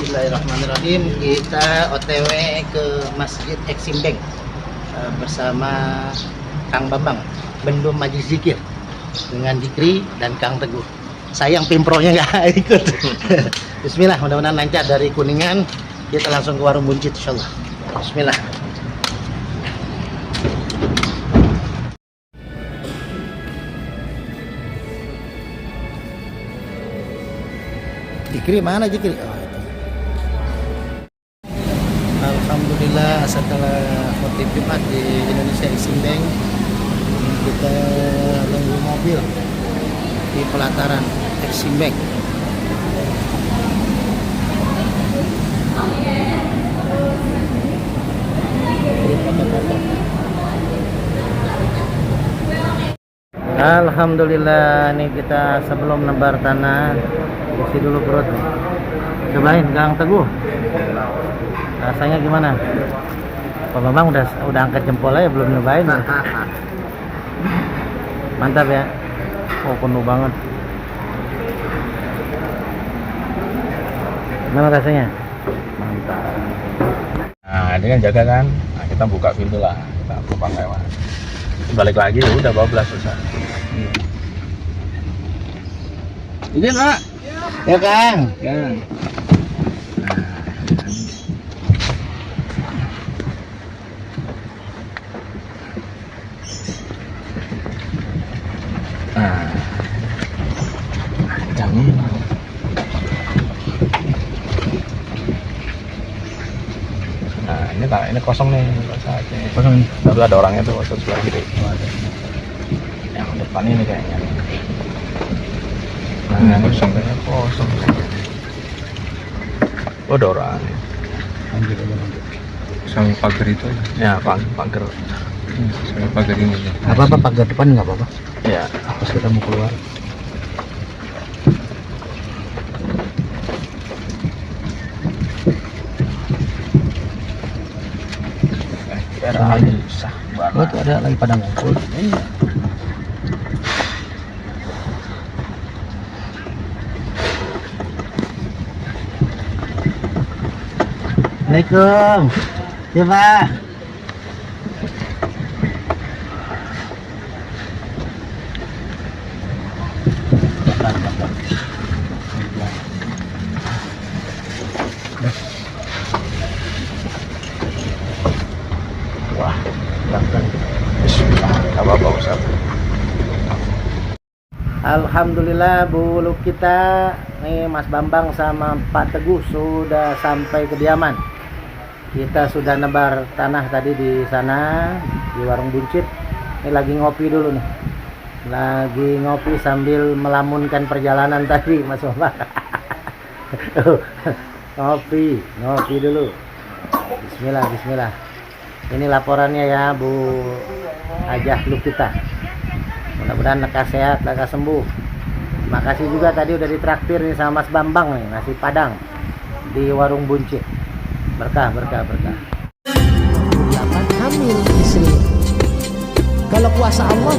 Bismillahirrahmanirrahim. Kita OTW ke Masjid Exim Bank bersama Kang Bambang, Bendum Majlis Zikir dengan Dikri dan Kang Teguh. Sayang Pimpronya nggak ikut. Bismillah, mudah-mudahan lancar dari Kuningan. Kita langsung ke Warung Buncit, insyaallah. Bismillah. Dikri mana Dikri? Oh, itu. Alhamdulillah setelah khotib Jumat di Indonesia Exim Bank, kita nunggu mobil di pelataran Exim Bank. Alhamdulillah, nih kita sebelum nebar tanah isi dulu perut nih. Cobain Kang Teguh, rasanya gimana? Pak Bambang udah angkat jempol aja belum nyobain. Mantap ya. Oh, penuh banget. Gimana rasanya? Mantap. Nah, ini kan jaga kan. Nah, kita buka pintu lah. Kita penumpang lewat. Balik lagi ya udah bablas susah. Ini enggak? Ya Kang. Ya. Nah, jangan. Nah, ini kosong nih, kosong. Tapi ada orangnya tuh sebelah kiri. Yang depan ini kayaknya. Nah, kosong. Oh, ada orang. Sama pagar itu aja. Ya, pagar. Sama pagar ini. Apa pagar depan nggak apa-apa? Ya, Pas kita mau keluar. era susah banget. Oh, itu ada lagi pada ngumpul. Iya. Assalamualaikum. Ya Pak. Wah, bahkan Bismillah, nggak apa-apa Ustaz. Alhamdulillah bulu kita nih Mas Bambang sama Pak Teguh sudah sampai kediaman. Kita sudah nebar tanah tadi di sana di Warung Buncit. Ini lagi ngopi dulu nih. Lagi ngopi sambil melamunkan perjalanan tadi Mas Bambang. ngopi dulu. Bismillah. Ini laporannya ya Bu Hajah Lukita. Mudah-mudahan lekas sehat, lekas sembuh. Makasih juga tadi udah ditraktir nih sama Mas Bambang nih, nasi Padang di Warung Buncit. Berkah. 28 hamil istri. Kalau kuasa Allah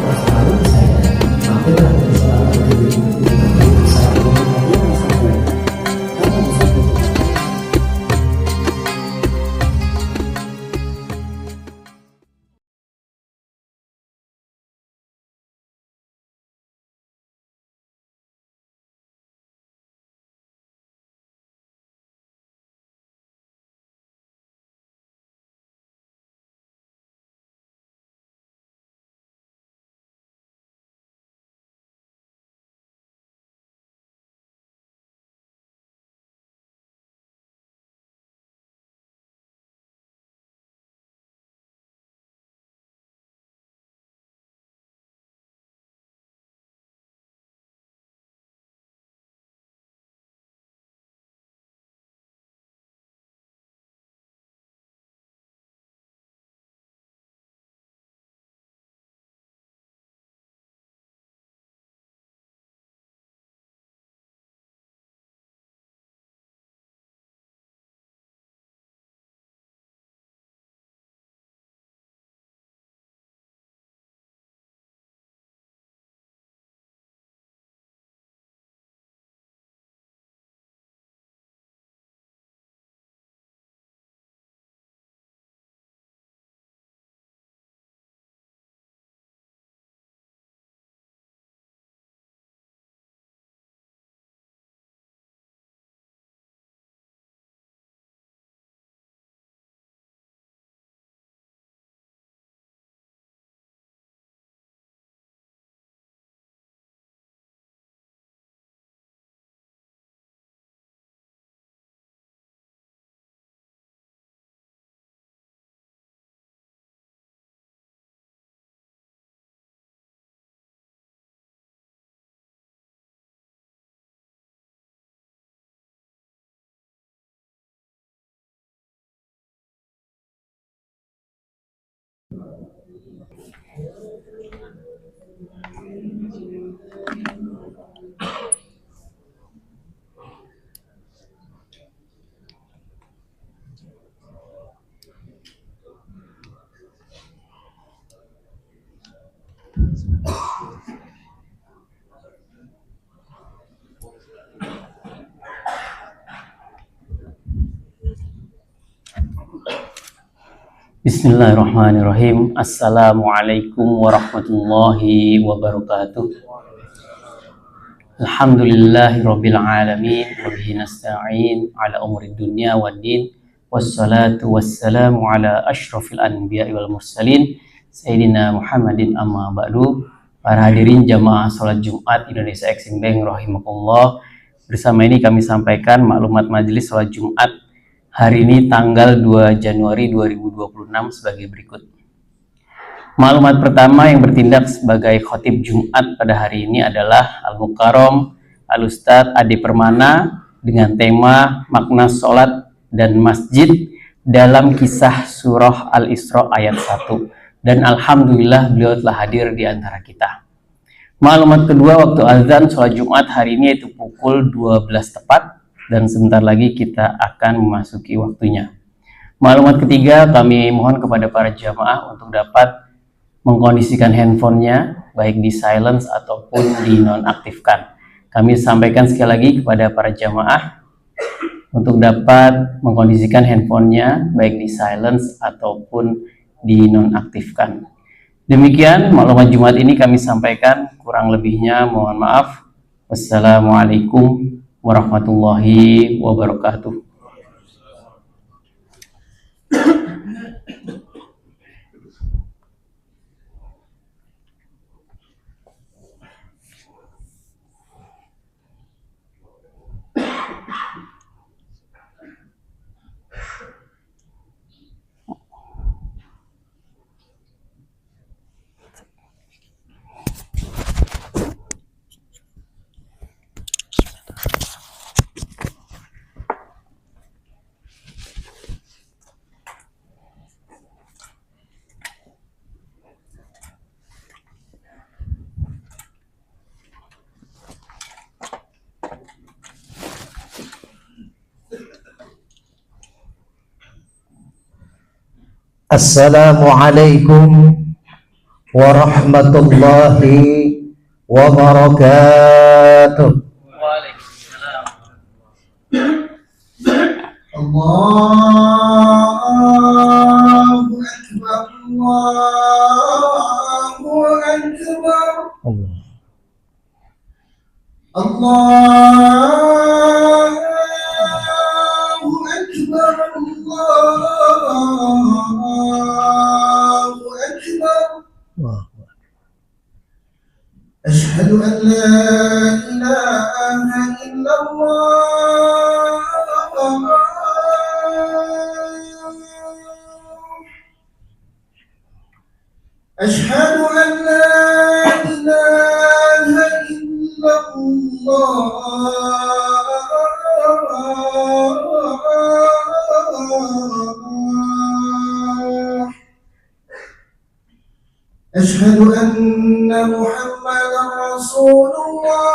Bismillahirrahmanirrahim. Assalamualaikum warahmatullahi wabarakatuh. Alhamdulillahirabbil alamin wa bihi nasta'in ala umuri dunya waddin. Wassalatu wassalamu ala asyrafil anbiya'i wal mursalin sayyidina Muhammadin amma ba'du. Para hadirin jamaah salat Jumat Indonesia Exim Bank rahimakumullah. Bersama ini kami sampaikan maklumat majelis salat Jumat hari ini tanggal 2 Januari 2026 sebagai berikut. Maklumat pertama yang bertindak sebagai khotib Jumat pada hari ini adalah Al-Mukarram Al-Ustadz Ade Permana dengan tema makna sholat dan masjid dalam kisah surah Al-Isra ayat 1. Dan Alhamdulillah beliau telah hadir di antara kita. Maklumat kedua, waktu azan sholat Jumat hari ini yaitu pukul 12 tepat. Dan sebentar lagi kita akan memasuki waktunya. Maklumat ketiga, kami mohon kepada para jamaah untuk dapat mengkondisikan handphonenya baik di silence ataupun di nonaktifkan. Kami sampaikan sekali lagi kepada para jamaah untuk dapat mengkondisikan handphonenya baik di silence ataupun di nonaktifkan. Demikian maklumat Jumat ini kami sampaikan, kurang lebihnya mohon maaf. Wassalamualaikum warahmatullahi wabarakatuh. Assalamualaikum warahmatullahi wabarakatuh. Waalaikumsalam. Allahu Akbar, Allahu Akbar, Allahu Akbar, Allahu Akbar. Asyhadu an la ilaha illallah. Asyhadu an la ilaha illallah. Asyhadu anna Muhammadan Rasulullah.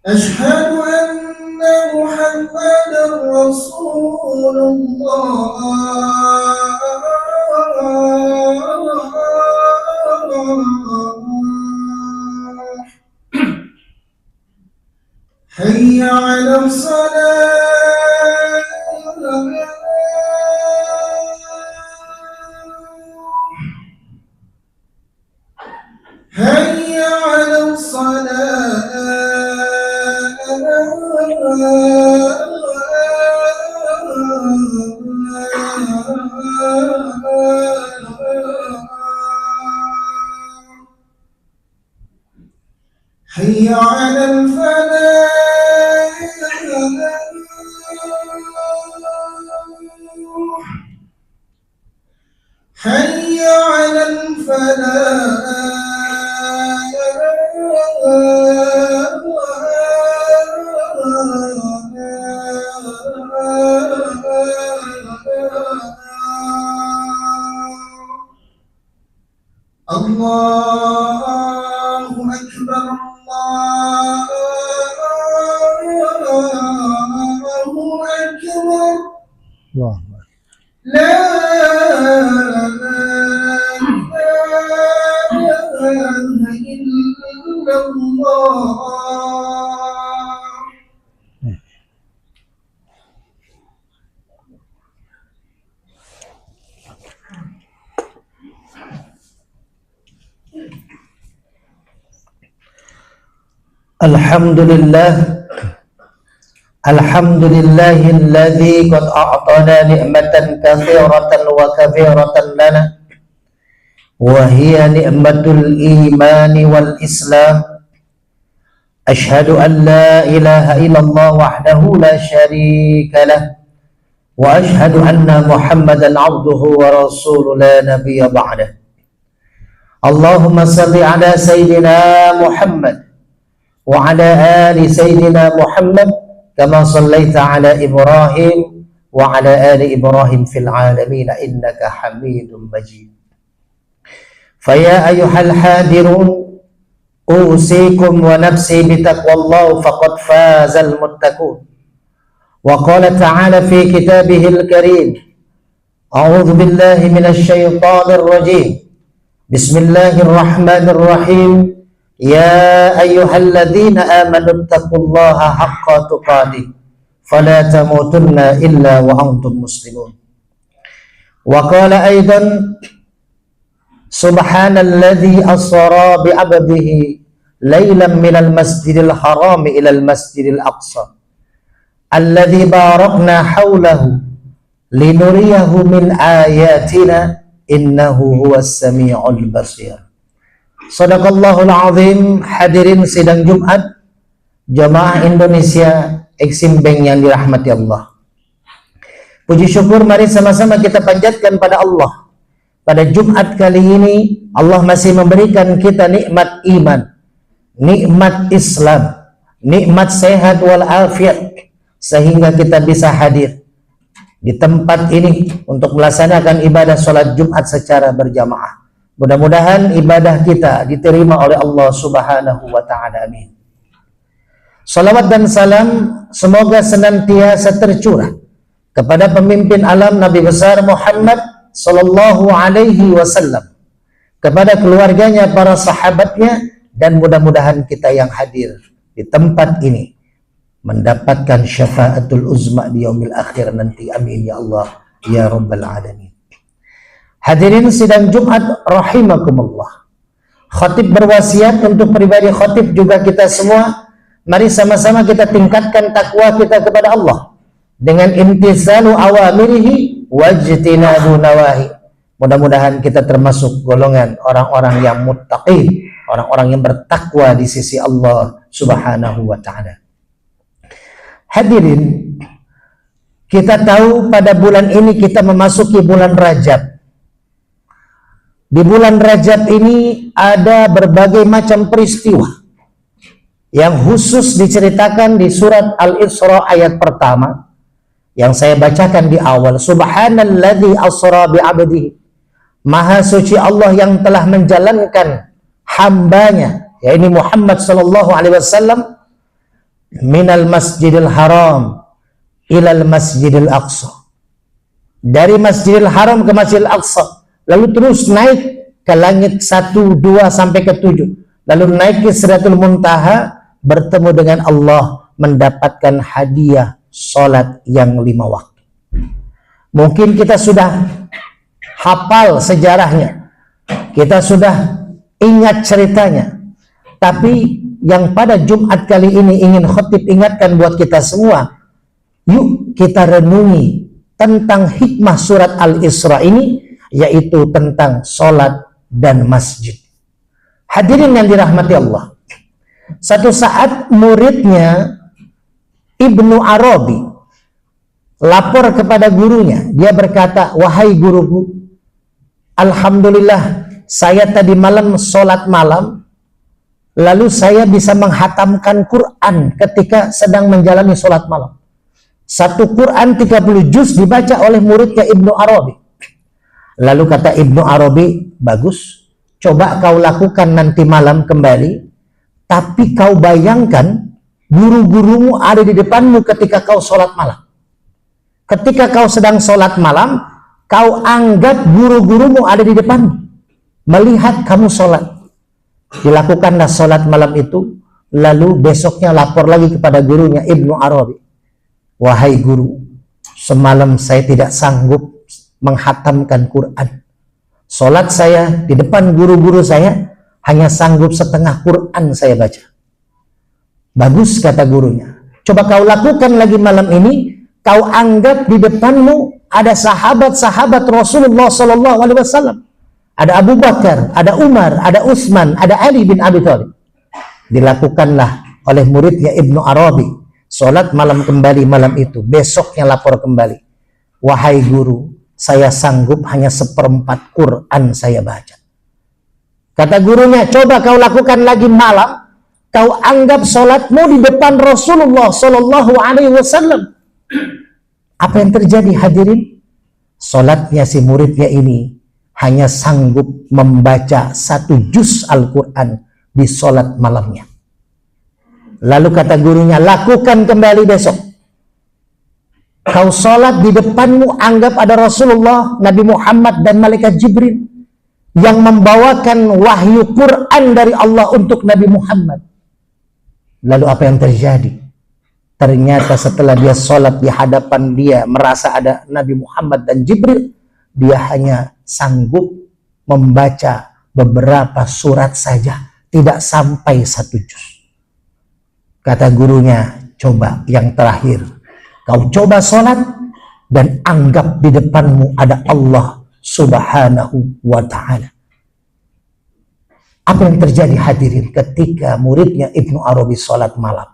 Asyhadu anna Muhammadan Rasulullah. Hayya 'ala salat. Hayya 'ala salat. Hayya 'alal falah. Hayya 'alal falah. Allahu Akbar, Allahu Akbar. Wah. La ilaha illallah. Alhamdulillahilladzi qad a'tana ni'matan katsiratan wa katsiratan lana wa hiya ni'matul imani wal islam. Ashhadu an la ilaha illallah wahdahu la syarika lah wa ashhadu anna Muhammadan 'abduhu wa rasuluhu la nabiyya ba'dah. Allahumma salli ala sayyidina Muhammad wa ala ali sayyidina Muhammad kama sallaita ala Ibrahim wa ala ali Ibrahim fil alamin innaka Hamidum Majid. Faya ayyuhal hadirun usikum wa nafsi bitaqwallah faqad fazal muttaqun. Wa qala ta'ala fi kitabihil karim, a'udzu billahi minasy syaithanir rajim. Bismillahirrahmanirrahim. Ya ayyuhalladzina amanu taqullaha haqqa tuqatih fala tamutunna illa wa antum muslimun. Wa qala aidan subhanalladzi asra bi 'abdihi lailan minal masjidil haram ilal masjidil aqsa alladzi barakna haulahu linuriyahu min ayatina innahu huwas samiul basir. Sadaqallahul azim. Hadirin sidang Jumat Jamaah Indonesia Exim Bank yang dirahmati Allah. Puji syukur mari sama-sama kita panjatkan pada Allah. Pada Jumat kali ini Allah masih memberikan kita nikmat iman, nikmat Islam, nikmat sehat walafiat, sehingga kita bisa hadir di tempat ini untuk melaksanakan ibadah sholat Jumat secara berjamaah. Mudah-mudahan ibadah kita diterima oleh Allah Subhanahu wa ta'ala. Amin. Salawat dan salam semoga senantiasa tercurah kepada pemimpin alam Nabi besar Muhammad sallallahu alaihi wasallam, kepada keluarganya, para sahabatnya, dan mudah-mudahan kita yang hadir di tempat ini mendapatkan syafaatul uzma di yaumil akhir nanti. Amin ya Allah ya rabbal alamin. Hadirin sidang Jumat rahimakumullah. Khatib berwasiat untuk pribadi khatib juga kita semua, mari sama-sama kita tingkatkan takwa kita kepada Allah dengan imtisalu awamirihi wajtinabu nawahi. Mudah-mudahan kita termasuk golongan orang-orang yang muttaqin, orang-orang yang bertakwa di sisi Allah Subhanahu wa ta'ala. Hadirin, kita tahu pada bulan ini kita memasuki bulan Rajab. Di bulan Rajab ini ada berbagai macam peristiwa yang khusus diceritakan di surat Al-Isra ayat pertama yang saya bacakan di awal. Subhanalladzi asra bi'abdihi. Maha suci Allah yang telah menjalankan hambanya, yaitu Muhammad sallallahu alaihi wasallam, minal masjidil haram ilal masjidil aqsa. Dari Masjidil Haram ke Masjidil Aqsa, lalu terus naik ke langit 1, 2 sampai ke 7, lalu naik ke Sidratul Muntaha, bertemu dengan Allah, mendapatkan hadiah sholat yang 5 waktu. Mungkin kita sudah hafal sejarahnya, kita sudah ingat ceritanya, tapi yang pada Jumat kali ini ingin khatib ingatkan buat kita semua, yuk kita renungi tentang hikmah surat Al-Isra ini, yaitu tentang sholat dan masjid. Hadirin yang dirahmati Allah, satu saat muridnya Ibnu Arabi lapor kepada gurunya. Dia berkata, wahai guruku, alhamdulillah saya tadi malam sholat malam, lalu saya bisa menghatamkan Quran ketika sedang menjalani sholat malam. Satu Quran 30 juz dibaca oleh muridnya Ibnu Arabi. Lalu kata Ibnu Arabi, bagus, coba kau lakukan nanti malam kembali, tapi kau bayangkan guru-gurumu ada di depanmu ketika kau sholat malam. Ketika kau sedang sholat malam, kau anggap guru-gurumu ada di depanmu, melihat kamu sholat. Dilakukanlah sholat malam itu, lalu besoknya lapor lagi kepada gurunya Ibnu Arabi. Wahai guru, semalam saya tidak sanggup menghatamkan Quran. Sholat saya di depan guru-guru saya hanya sanggup setengah Quran saya baca. Bagus, kata gurunya. Coba kau lakukan lagi malam ini, kau anggap di depanmu ada sahabat-sahabat Rasulullah SAW. Ada Abu Bakar, ada Umar, ada Utsman, ada Ali bin Abi Thalib. Dilakukanlah oleh muridnya Ibnu Arabi. Sholat malam kembali malam itu, besoknya lapor kembali. Wahai guru, saya sanggup hanya 1/4 Quran saya baca. Kata gurunya, coba kau lakukan lagi malam, kau anggap sholatmu di depan Rasulullah SAW. Apa yang terjadi hadirin? Sholatnya si muridnya ini hanya sanggup membaca 1 juz Al-Quran di sholat malamnya. Lalu kata gurunya, lakukan kembali besok. Kau sholat di depanmu, anggap ada Rasulullah, Nabi Muhammad, dan Malaikat Jibril yang membawakan wahyu Quran dari Allah untuk Nabi Muhammad. Lalu apa yang terjadi? Ternyata setelah dia sholat di hadapan dia, merasa ada Nabi Muhammad dan Jibril, dia hanya sanggup membaca beberapa surat saja, tidak sampai 1 juz. Kata gurunya, coba yang terakhir, kau coba sholat dan anggap di depanmu ada Allah Subhanahu wa ta'ala. Apa yang terjadi hadirin ketika muridnya Ibnu Arabi sholat malam?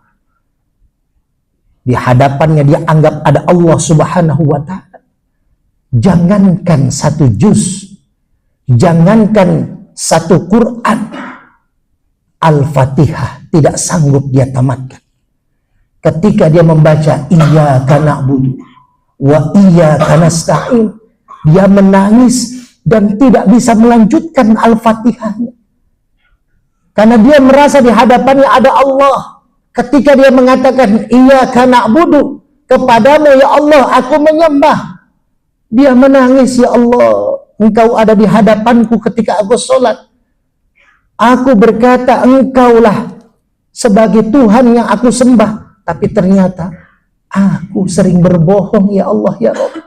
Di hadapannya dia anggap ada Allah Subhanahu wa ta'ala. Jangankan 1 juz, jangankan 1 Quran, Al-Fatihah tidak sanggup dia tamatkan. Ketika dia membaca Iyyaka na'budu wa iyyaka nasta'in, dia menangis dan tidak bisa melanjutkan Al-Fatihahnya. Karena dia merasa di hadapannya ada Allah. Ketika dia mengatakan Iyyaka na'budu, kepadamu ya Allah aku menyembah, dia menangis, ya Allah, Engkau ada di hadapanku ketika aku sholat. Aku berkata Engkaulah sebagai Tuhan yang aku sembah, tapi ternyata aku sering berbohong, ya Allah, ya Rabb.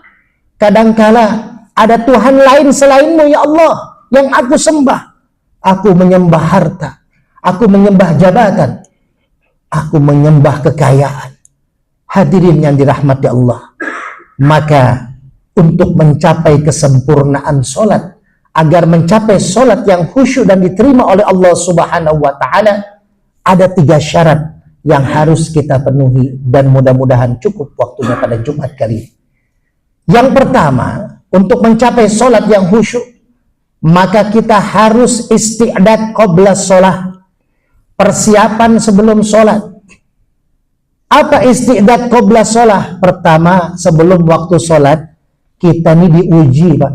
Kadangkala ada Tuhan lain selainmu, ya Allah, yang aku sembah. Aku menyembah harta, aku menyembah jabatan, aku menyembah kekayaan. Hadirin yang dirahmati Allah, maka untuk mencapai kesempurnaan sholat, agar mencapai sholat yang khusyuk dan diterima oleh Allah Subhanahu wa ta'ala, ada 3 syarat yang harus kita penuhi, dan mudah-mudahan cukup waktunya pada Jumat kali ini. Yang pertama, untuk mencapai sholat yang khusyuk, maka kita harus isti'dad qabla sholat, persiapan sebelum sholat. Apa isti'dad qabla sholat? Pertama, sebelum waktu sholat, kita ini diuji, Pak.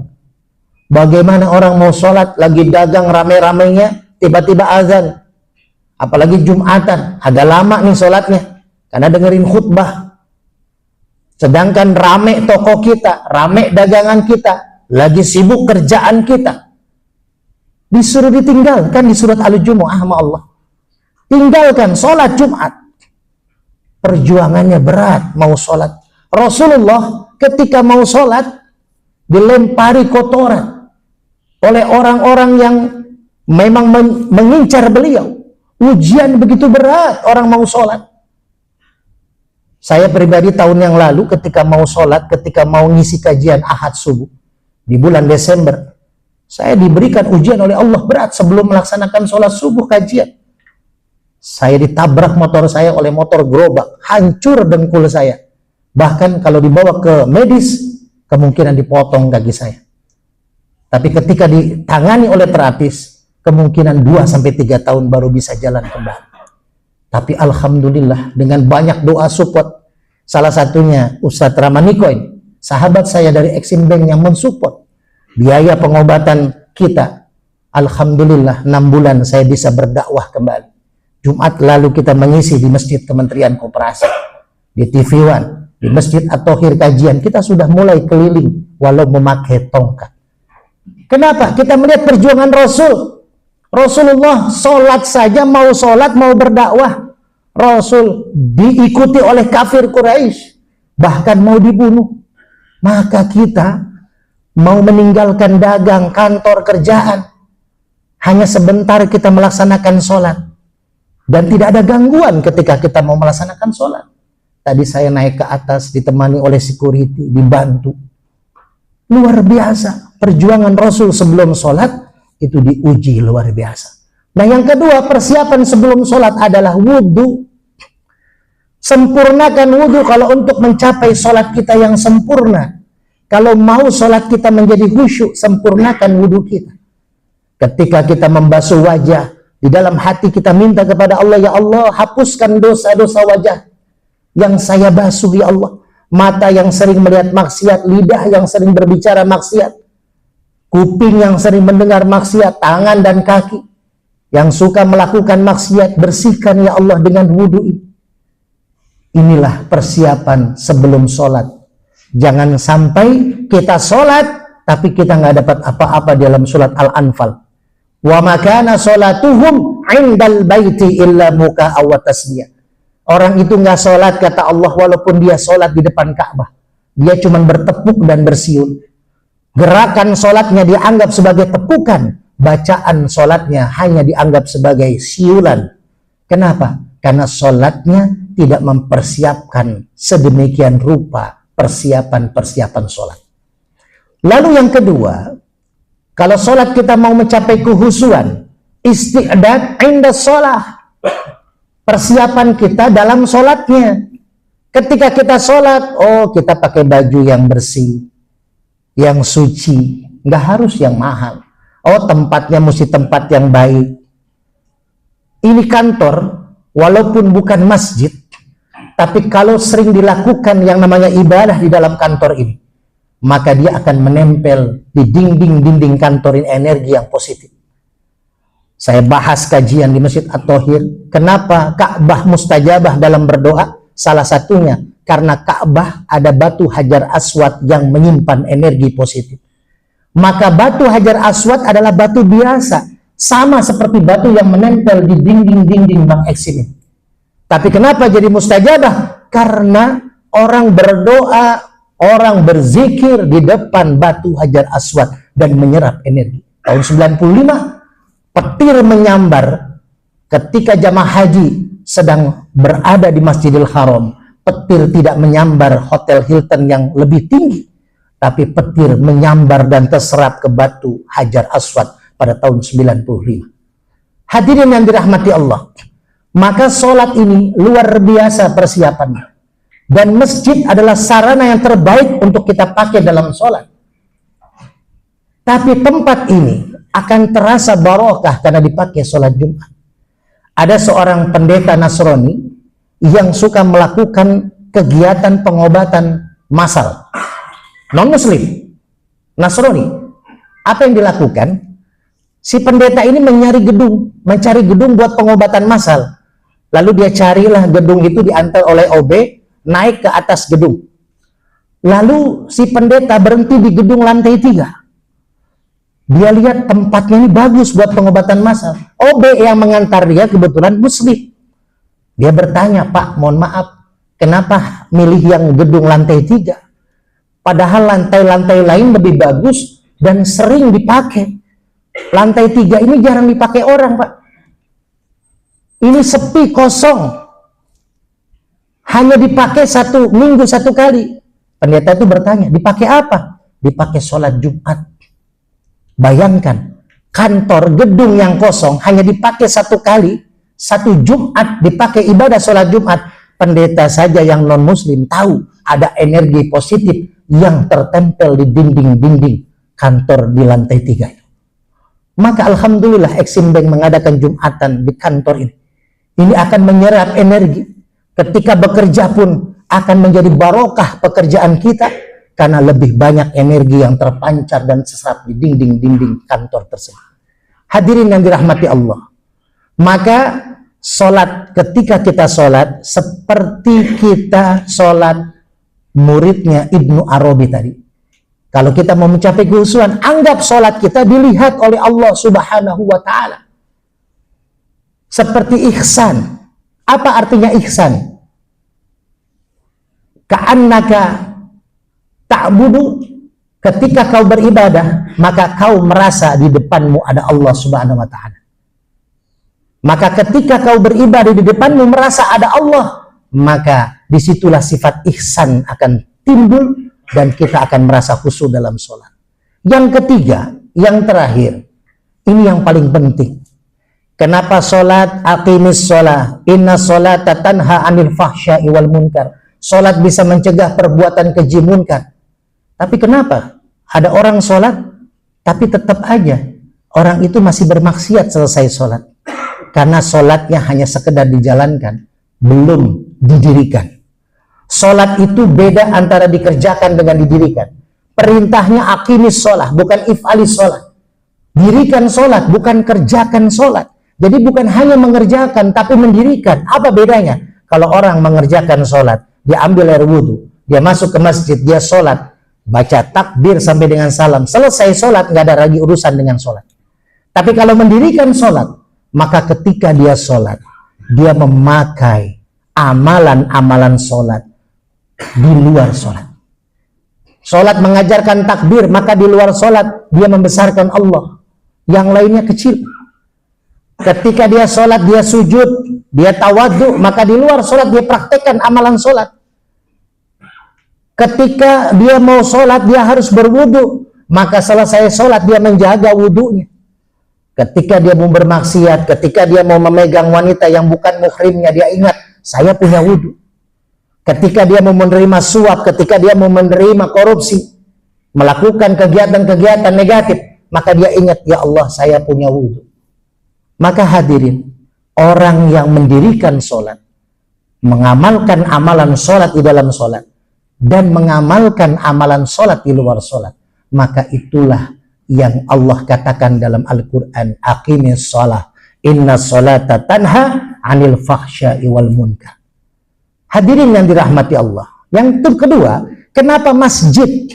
Bagaimana orang mau sholat, lagi dagang rame-ramenya, tiba-tiba azan. Apalagi Jumatan, agak lama nih sholatnya, karena dengerin khutbah. Sedangkan rame toko kita, rame dagangan kita, lagi sibuk kerjaan kita. Disuruh ditinggalkan di surat Al-Jumu'ah sama Allah. Tinggalkan sholat Jumat. Perjuangannya berat mau sholat. Rasulullah ketika mau sholat, dilempari kotoran oleh orang-orang yang memang mengincar beliau. Ujian begitu berat orang mau sholat. Saya pribadi tahun yang lalu ketika mau sholat, ketika mau ngisi kajian Ahad subuh di bulan Desember, saya diberikan ujian oleh Allah berat sebelum melaksanakan sholat subuh kajian. Saya ditabrak motor saya oleh motor gerobak, hancur dengkul saya. Bahkan kalau dibawa ke medis, kemungkinan dipotong kaki saya. Tapi ketika ditangani oleh terapis, kemungkinan 2-3 tahun baru bisa jalan kembali. Tapi alhamdulillah dengan banyak doa support, salah satunya Ustadz Ramanikoin, sahabat saya dari Exim Bank yang mensupport biaya pengobatan kita Alhamdulillah 6 bulan saya bisa berdakwah kembali. Jumat lalu kita mengisi di Masjid Kementerian Koperasi, di TV One, di Masjid At-Thohir kajian. Kita sudah mulai keliling walau memakai tongkat. Kenapa? Kita melihat perjuangan Rasulullah sholat saja, mau sholat, mau berdakwah. Rasul diikuti oleh kafir Quraisy, bahkan mau dibunuh. Maka kita mau meninggalkan dagang, kantor, kerjaan, hanya sebentar kita melaksanakan sholat. Dan tidak ada gangguan ketika kita mau melaksanakan sholat. Tadi saya naik ke atas, ditemani oleh security, dibantu. Luar biasa. Perjuangan Rasul sebelum sholat, itu diuji luar biasa. Nah yang kedua, persiapan sebelum sholat adalah wudhu. Sempurnakan wudhu kalau untuk mencapai sholat kita yang sempurna. Kalau mau sholat kita menjadi khusyuk, sempurnakan wudhu kita. Ketika kita membasuh wajah, di dalam hati kita minta kepada Allah, ya Allah, hapuskan dosa-dosa wajah yang saya basuh, ya Allah. Mata yang sering melihat maksiat, lidah yang sering berbicara maksiat, kuping yang sering mendengar maksiat, tangan dan kaki yang suka melakukan maksiat, bersihkan ya Allah dengan wudhu ini. Inilah persiapan sebelum sholat. Jangan sampai kita sholat tapi kita nggak dapat apa-apa dalam surat Al-Anfal. Wa makana sholatuhum indal baiti illa muka'a wa tasbiyah. Orang itu nggak sholat kata Allah walaupun dia sholat di depan Ka'bah. Dia cuma bertepuk dan bersiul. Gerakan sholatnya dianggap sebagai tepukan. Bacaan sholatnya hanya dianggap sebagai siulan. Kenapa? Karena sholatnya tidak mempersiapkan sedemikian rupa persiapan-persiapan sholat. Lalu yang kedua, kalau sholat kita mau mencapai kehusuan, isti'dad inda sholah. Persiapan kita dalam sholatnya. Ketika kita sholat, oh kita pakai baju yang bersih, yang suci, nggak harus yang mahal. Oh tempatnya mesti tempat yang baik. Ini kantor, walaupun bukan masjid, tapi kalau sering dilakukan yang namanya ibadah di dalam kantor ini, maka dia akan menempel di dinding-dinding kantor ini energi yang positif. Saya bahas kajian di Masjid At-Thohir. Kenapa Ka'bah mustajabah dalam berdoa? Salah satunya karena Ka'bah ada batu Hajar Aswad yang menyimpan energi positif. Maka batu Hajar Aswad adalah batu biasa, sama seperti batu yang menempel di dinding-dinding Bang Eks ini. Tapi kenapa jadi mustajabah? Karena orang berdoa, orang berzikir di depan batu Hajar Aswad dan menyerap energi. Tahun 95 petir menyambar ketika jamaah haji sedang berada di Masjidil Haram. Petir tidak menyambar Hotel Hilton yang lebih tinggi, tapi petir menyambar dan terserap ke batu Hajar Aswad pada tahun 95. Hadirin yang dirahmati Allah, maka sholat ini luar biasa persiapannya. Dan masjid adalah sarana yang terbaik untuk kita pakai dalam sholat. Tapi tempat ini akan terasa barokah karena dipakai sholat Jumat. Ada seorang pendeta Nasrani yang suka melakukan kegiatan pengobatan massal. Non-muslim, Nasrani. Apa yang dilakukan? Si pendeta ini mencari gedung buat pengobatan massal. Lalu dia carilah gedung itu diantar oleh OB, naik ke atas gedung. Lalu si pendeta berhenti di gedung lantai 3. Dia lihat tempatnya ini bagus buat pengobatan massal. OB yang mengantar dia kebetulan muslim. Dia bertanya, Pak, mohon maaf, kenapa milih yang gedung lantai 3? Padahal lantai-lantai lain lebih bagus dan sering dipakai. Lantai 3 ini jarang dipakai orang, Pak. Ini sepi, kosong. Hanya dipakai 1 minggu 1 kali. Pendeta itu bertanya, dipakai apa? Dipakai sholat Jumat. Bayangkan, kantor gedung yang kosong hanya dipakai 1 kali, 1 Jumat dipakai ibadah sholat Jumat. Pendeta saja yang non-muslim tahu ada energi positif yang tertempel di dinding-dinding kantor di lantai 3. Maka alhamdulillah Exim Bank mengadakan Jumatan di kantor ini. Ini akan menyerap energi. Ketika bekerja pun akan menjadi barokah pekerjaan kita, karena lebih banyak energi yang terpancar dan terserap di dinding-dinding kantor tersebut. Hadirin yang dirahmati Allah. Maka sholat, ketika kita sholat, seperti kita sholat muridnya Ibnu Arabi tadi. Kalau kita mau mencapai kehusuan, anggap sholat kita dilihat oleh Allah Subhanahu wa Ta'ala. Seperti ihsan. Apa artinya ihsan? Ka'annaka ta'budu, ketika kau beribadah, maka kau merasa di depanmu ada Allah Subhanahu wa Ta'ala. Maka ketika kau beribadah di depanmu merasa ada Allah, maka disitulah sifat ihsan akan timbul dan kita akan merasa khusyuk dalam sholat. Yang ketiga, yang terakhir, ini yang paling penting. Kenapa sholat? Aqimis sholat, inna sholata tanha anil fahsya'i wal munkar. Sholat bisa mencegah perbuatan keji munkar. Tapi kenapa ada orang sholat tapi tetap aja orang itu masih bermaksiat selesai sholat? Karena sholatnya hanya sekedar dijalankan, belum didirikan. Sholat itu beda antara dikerjakan dengan didirikan. Perintahnya aqimis sholat, bukan if'alis sholat. Dirikan sholat, bukan kerjakan sholat. Jadi bukan hanya mengerjakan, tapi mendirikan. Apa bedanya? Kalau orang mengerjakan sholat, dia ambil air wudhu, dia masuk ke masjid, dia sholat, baca takbir sampai dengan salam. Selesai sholat, nggak ada lagi urusan dengan sholat. Tapi kalau mendirikan sholat, maka ketika dia sholat, dia memakai amalan-amalan sholat di luar sholat. Sholat mengajarkan takbir, maka di luar sholat dia membesarkan Allah. Yang lainnya kecil. Ketika dia sholat, dia sujud, dia tawadhu, maka di luar sholat dia praktekkan amalan sholat. Ketika dia mau sholat, dia harus berwudu, maka selesai sholat dia menjaga wudunya. Ketika dia mau bermaksiat, ketika dia mau memegang wanita yang bukan muhrimnya, dia ingat, saya punya wudu. Ketika dia mau menerima suap, ketika dia mau menerima korupsi, melakukan kegiatan-kegiatan negatif, maka dia ingat, ya Allah, saya punya wudu. Maka hadirin, orang yang mendirikan sholat, mengamalkan amalan sholat di dalam sholat, dan mengamalkan amalan sholat di luar sholat, maka itulah yang Allah katakan dalam Al-Quran, aqimis sholat, inna sholata tanha anil fahsya'i wal munkar. Hadirin yang dirahmati Allah. Yang kedua, kenapa masjid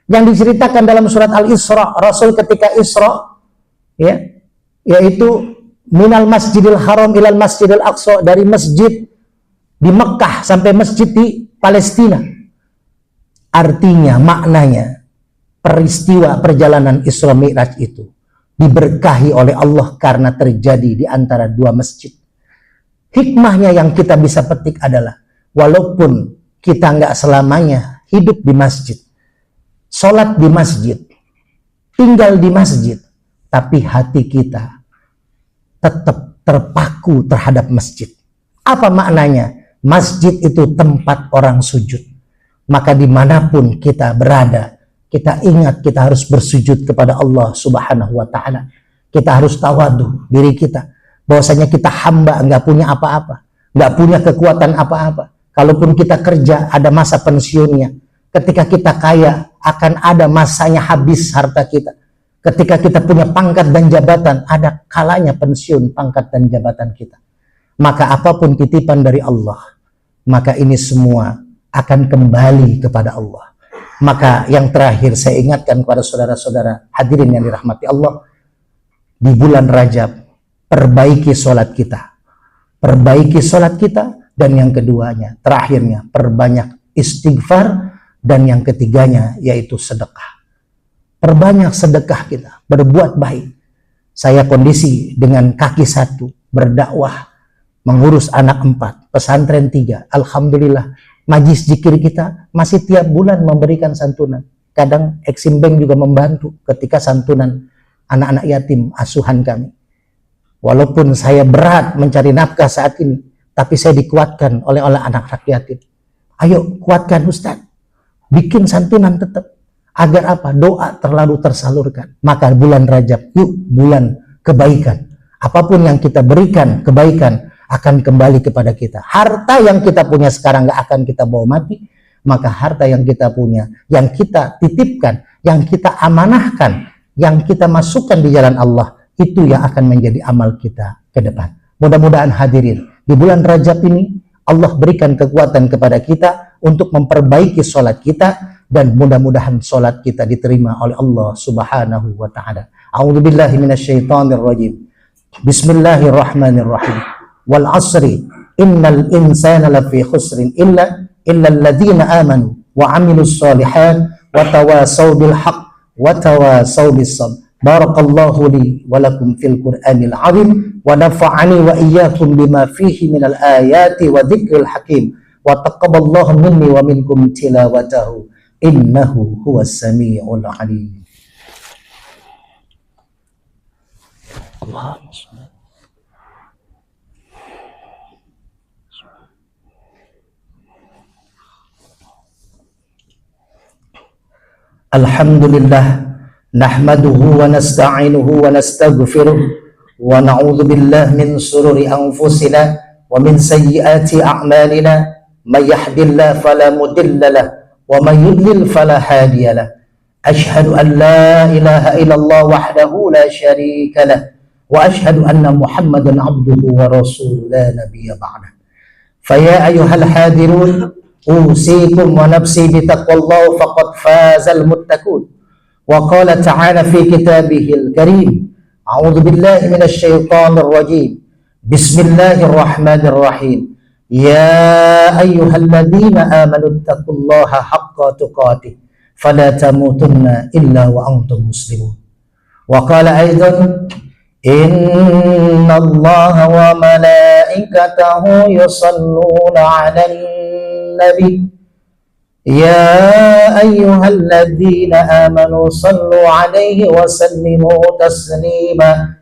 yang diceritakan dalam surat Al-Isra, Rasul ketika Isra, ya, yaitu minal masjidil haram ilal masjidil aqsa, dari masjid di Mekah sampai masjid di Palestina. Artinya, maknanya, peristiwa perjalanan Isra Mi'raj itu diberkahi oleh Allah karena terjadi di antara dua masjid. Hikmahnya yang kita bisa petik adalah, walaupun kita nggak selamanya hidup di masjid, sholat di masjid, tinggal di masjid, tapi hati kita tetap terpaku terhadap masjid. Apa maknanya? Masjid itu tempat orang sujud. Maka dimanapun kita berada, kita ingat kita harus bersujud kepada Allah Subhanahu wa Ta'ala. Kita harus tawadhu diri kita, bahwasanya kita hamba, nggak punya apa-apa, nggak punya kekuatan apa-apa. Kalaupun kita kerja, ada masa pensiunnya. Ketika kita kaya, akan ada masanya habis harta kita. Ketika kita punya pangkat dan jabatan, ada kalanya pensiun pangkat dan jabatan kita. Maka apapun titipan dari Allah, maka ini semua akan kembali kepada Allah. Maka yang terakhir saya ingatkan kepada saudara-saudara hadirin yang dirahmati Allah, di bulan Rajab, perbaiki sholat kita. Perbaiki sholat kita. Dan yang keduanya, terakhirnya, perbanyak istighfar. Dan yang ketiganya, yaitu sedekah. Perbanyak sedekah kita, berbuat baik. Saya kondisi dengan kaki satu, berdakwah, mengurus anak 4, pesantren 3. Alhamdulillah, majlis zikir kita masih tiap bulan memberikan santunan. Kadang Exim Bank juga membantu ketika santunan anak-anak yatim asuhan kami. Walaupun saya berat mencari nafkah saat ini, tapi saya dikuatkan oleh anak-anak yatim. Ayo kuatkan Ustaz, bikin santunan tetap. Agar apa? Doa terlalu tersalurkan. Maka bulan Rajab, yuk bulan kebaikan. Apapun yang kita berikan kebaikan akan kembali kepada kita. Harta yang kita punya sekarang gak akan kita bawa mati. Maka harta yang kita punya, yang kita titipkan, yang kita amanahkan, yang kita masukkan di jalan Allah, itu yang akan menjadi amal kita ke depan. Mudah-mudahan hadirin, di bulan Rajab ini Allah berikan kekuatan kepada kita untuk memperbaiki sholat kita, dan mudah-mudahan sholat kita diterima oleh Allah Subhanahu wa Ta'ala. A'udzubillahi minasyaitonirrajim. Bismillahirrahmanirrahim. Wal asri innal insana lafi khusrin illa alladhina amanu wa amilus shalihat wa tawasaw bil haqq wa tawasaw bis sabr. Barakallahu li wa lakum fil Qur'anil azim wa nafa'ani wa iyyakum bima fihi minal ayati wa dzikril hakim wa taqabbalallahu minni wa minkum tilawatahu innahu huwas samiul alim. Alhamdulillah nahmaduhu wa nasta'inuhu wa nastaghfiruh wa na'udzu billahi min shururi anfusina wa min sayyiati a'malina may yahdihillahu fala mudilla lahu wa may yudlil fala hadiya lahu. Ashhadu an la ilaha illallah wahdahu la syarika lahu wa ashhadu anna Muhammadan abduhu wa rasuluhu la nabiyya ba'dah. Fa ya ayyuhal hadirun usikum wa nafsi bi taqwallah faqad fazal muttaqun. Wa qala ta'ala fi kitabihil karim, a'udzu billahi minasy syaithanir rajim. Bismillahirrahmanirrahim. Ya ayyuhalladzina amanu taqullaha haqqa tuqatih fala tamutunna illa wa antum muslimun. Wa qala aidan innallaha wa malaikatahu yusalluna 'alan nabi ya ayyuhalladzina amanu sallu 'alaihi wa sallimu taslima.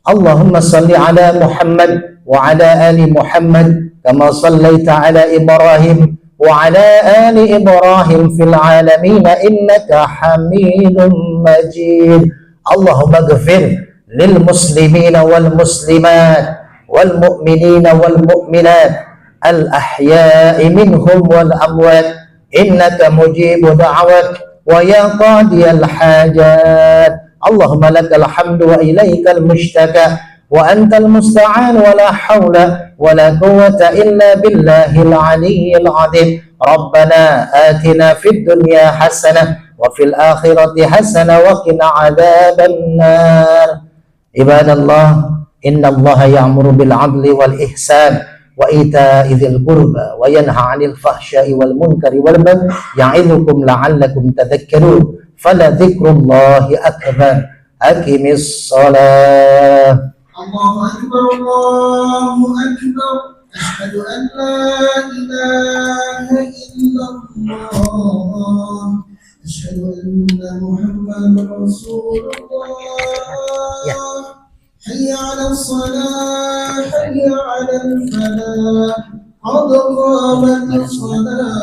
Allahumma salli 'ala Muhammad wa 'ala ali Muhammad kama sallaita 'ala Ibrahim wa 'ala ali Ibrahim fil 'alamin innaka Hamidum Majid. Allahumma ighfir lil muslimina wal muslimat wal mu'minina wal mu'minat al ahya'i minhum wal amwat innaka mujibu da'wat wa ya qadiyal hajat. Allahumma lakal hamdu wa ilaikal mushtaka wa antal musta'an wa la hawla wa la quwwata illa billahil aliyyil azim. Rabbana atina fid dunya hasanah wa fil akhirati hasanah wa qina adzaban nar. Ibadallah, innallaha ya'muru bil 'adli wal ihsan wa ita'i dzil qurba wa yanha 'anil fahsya'i wal munkari wal baghi ya'idzukum la'allakum tadhakkarun. Fala dzikrullahi akbar. Aqimis shalah. Allahu akbar, Allahu akbar. Asyhadu an la ilaha illallah. Asyhadu anna Muhammadar Rasulullah. Hayya 'alas shalah, hayya 'alal falah. Qad qamatis shalah,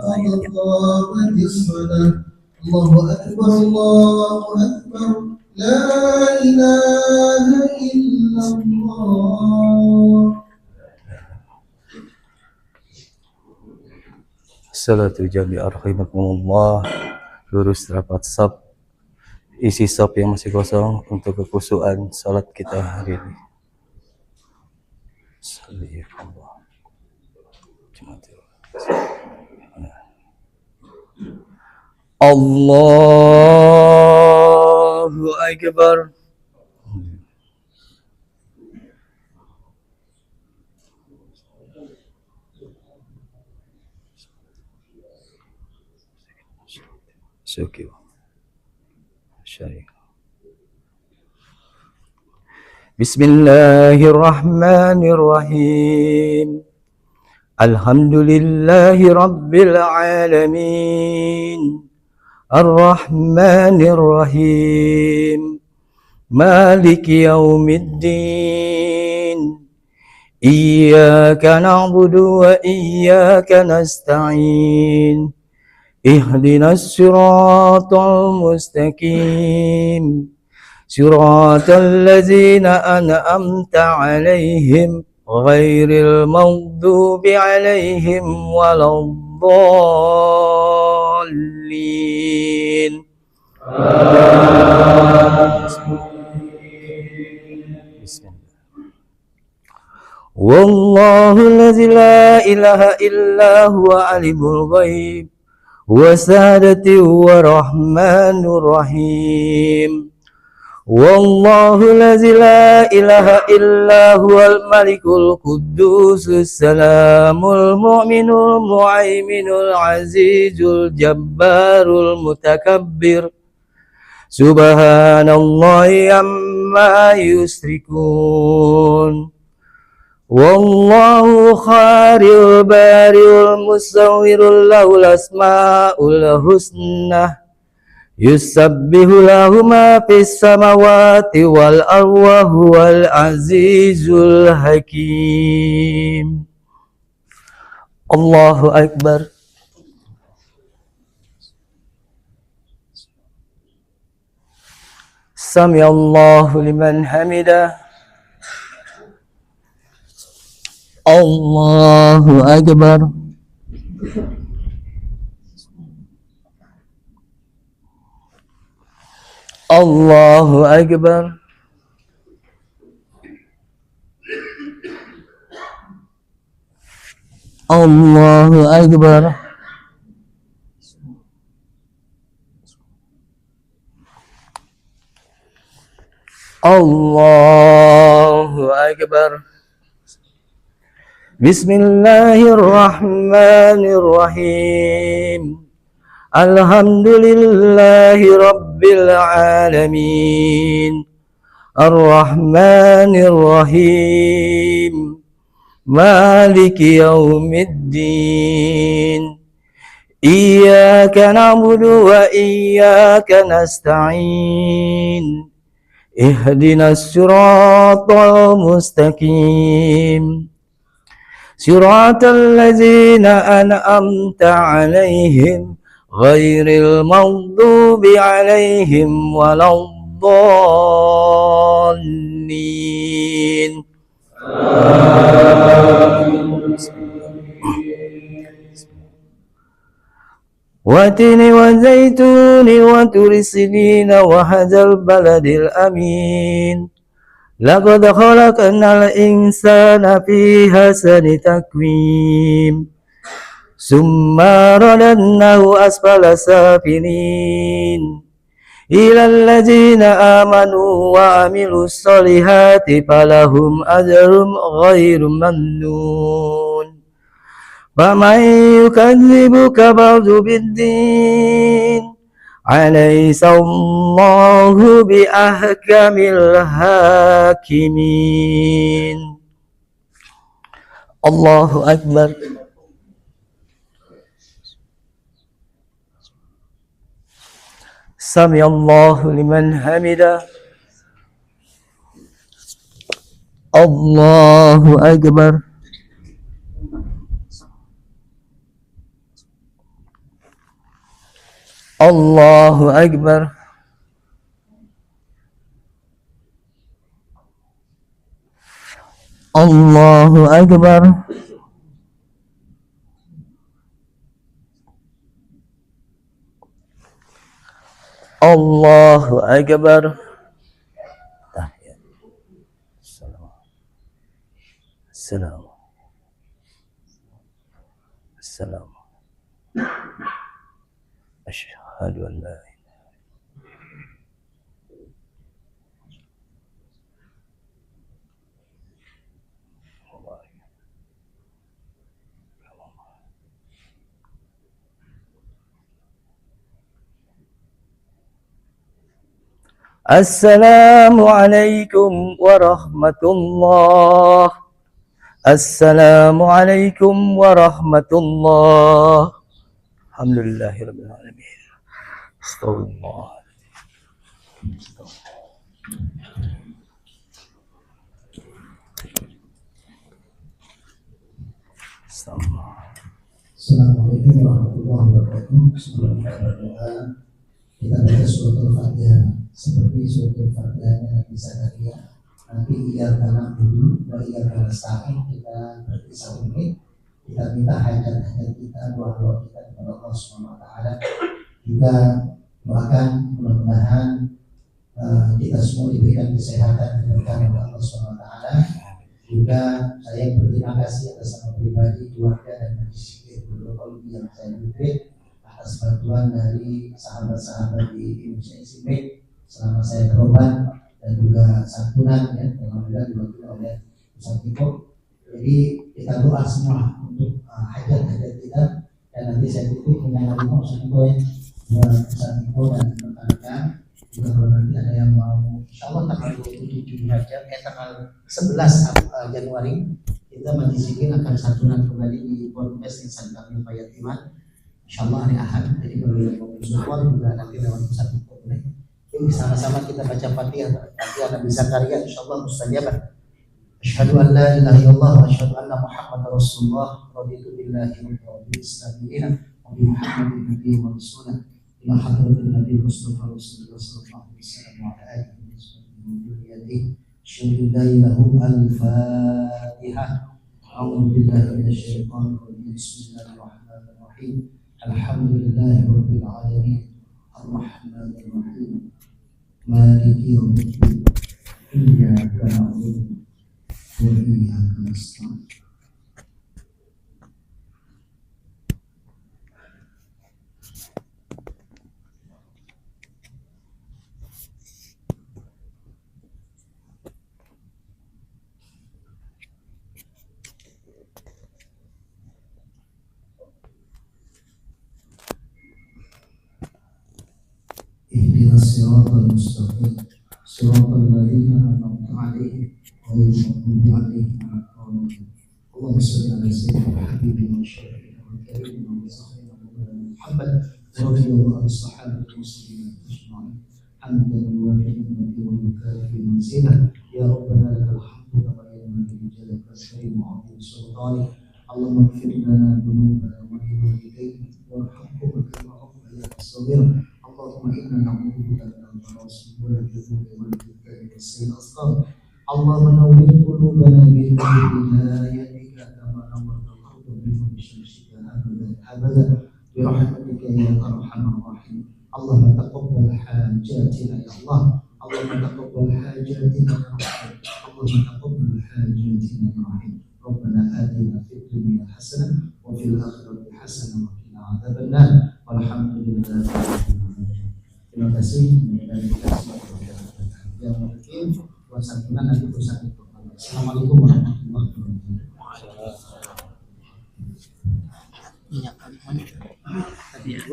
qad qamatis shalah. Allahu akbar, Allahu akbar. La ilaha illallah. Salatu jami'ar rahimakumullah. Lurus rapat saf, isi saf yang masih kosong untuk kekhusyuan salat kita hari ini. Allahu akbar. Syukur. Syarih. Bismillahirrahmanirrahim. Alhamdulillahi rabbil alamin. Ar-Rahmanir-Rahim. Maliki yaumiddin. Iyyaka na'budu wa iyyaka nasta'in. Ihdinas siratal mustaqim. Siratal ladzina an'amta 'alaihim ghairil maghdubi 'alaihim waladdallin. والله الذي لا إله إلا هو عالم الغيب والشهادة والرحمن الرحيم والله الذي لا إله إلا هو الملك القدوس السلام المؤمن المهيمن العزيز الجبار المتكبر سبحان الله عما يشركون والله خالق البارئ المصور له الأسماء الحسنى يسبح له ما في السماوات والأرض وهو العزيز الحكيم الله أكبر سمع الله لمن حمده الله أكبر الله أكبر الله أكبر الله أكبر بسم الله الرحمن الرحيم الحمد لله رب العالمين الرحمن الرحيم مالك يوم الدين إياك نعبد وإياك نستعين اهدنا الصراط المستقيم صراط الذين أنعمت عليهم غير المغضوب عليهم ولا الضالين وتين وزيتون وطور سينين وهذا البلد الأمين لقد خلقنا الإنسان في حسن تقويم ثم رددناه أسفل سافلين إلى الذين آمنوا وعملوا الصالحات فلهم أجر غير ممنون فمن يكذبك بعد بالدين أليس الله بأحكم الحاكمين الله أكبر سمع الله لمن حمده الله أكبر الله أكبر الله أكبر الله أكبر السلام السلام أشهد أن لا إله إلا الله السلام عليكم ورحمة الله السلام عليكم ورحمة الله الحمد لله رب العالمين استغفر الله Assalamualaikum warahmatullahi wabarakatuh. Sebelum kita berdoa, kita baca surat Al-Fatihah seperti surat Al-Fatihahnya Nabi Zakaria. Nanti iyyaka na'budu wa iyyaka nasta'in, kita berarti 1 menit. Kita minta hajat-hajat kita, doa-doa kita kepada Allah Subhanahu wa taala. Juga doakan mudah-mudahan kita semua diberikan kesehatan diberikan oleh Allah SWT. Juga saya berterima kasih atas nama pribadi, keluarga dan majlis beberapa yang saya diberi atas bantuan dari sahabat-sahabat di Indonesia Istimewa selama saya berobat dan juga santunan ya, alhamdulillah diwakili oleh Ustaz Tiko. Jadi kita doa semua untuk hajat-hajat kita, dan nanti saya titip dengan Ustaz Tiko ya, Ustaz Tiko dan rekan-rekan. Juga kalau nanti ada yang mau, insya Allah tanggal 27 Rajab, tanggal 11 Januari kita majlis zikir akan santunan kembali di Ponpes Insan Kamil Payatiman. Insya Allah hari Ahad. Jadi kalau yang mau support juga nanti lewat Ustaz Tiko boleh. Jadi sama-sama kita baca Fatihah Nabi Zakaria, insya Allah mustajabah. Asyhadu an la ilaha illallah wa asyhadu anna Muhammadar Rasulullah. Raditu billahi wa bil Islam dinan wa bi Muhammadin nabiyyin wa rasulah. Ila hadratin Nabi Mustafa Rasulullah sallallahu alaihi wasallam wa ala alihi wa sahbihi. Syuhudailahu al-Fatihah. A'udzu billahi minasyaitonir rajim. Bismillahirrahmanirrahim. Alhamdulillahi rabbil alamin. Ar-Rahmanir Rahim. Maliki yaumiddin. Iyyaka na'budu wa iyyaka nasta'in. اهدنا الصراط المستقيم صراط الذين أنعمت عليهم غير المغضوب عليهم ولا الضالين. اللهم صل على سيدنا وحبيبنا وشفيعنا وكريمنا وصاحبنا محمد رضي الله عن الصحابة والمسلمين أجمعين حمدا يوافي النبي ويكافئ منزله. يا ربنا لك الحمد كما ينبغي لجلالك الكريم وعظيم سلطانك. اللهم اغفر لنا ذنوبنا ولوالدينا وارحمهما كما ربنا صغيرا. اللهم إنا نعوذ بك من المعاصي والجنون والكفر والسيء الأسقام. اللهم نور قلوبنا بنور هدايتك كما نورت الأرض بنور شمسك أبدا برحمتك يا أرحم الراحمين. اللهم تقبل حاجاتنا يا الله. اللهم تقبل حاجاتنا يا رحيم. اللهم تقبل حاجاتنا يا رحيم. ربنا آتنا في الدنيا حسنة وفي الآخرة حسنة وقنا عذاب النار والحمد لله. Terima kasih dan dikasih yang mungkin buat santunan nanti Ustaz Tiko. Assalamualaikum warahmatullahi wabarakatuh. Minyak tadi ya.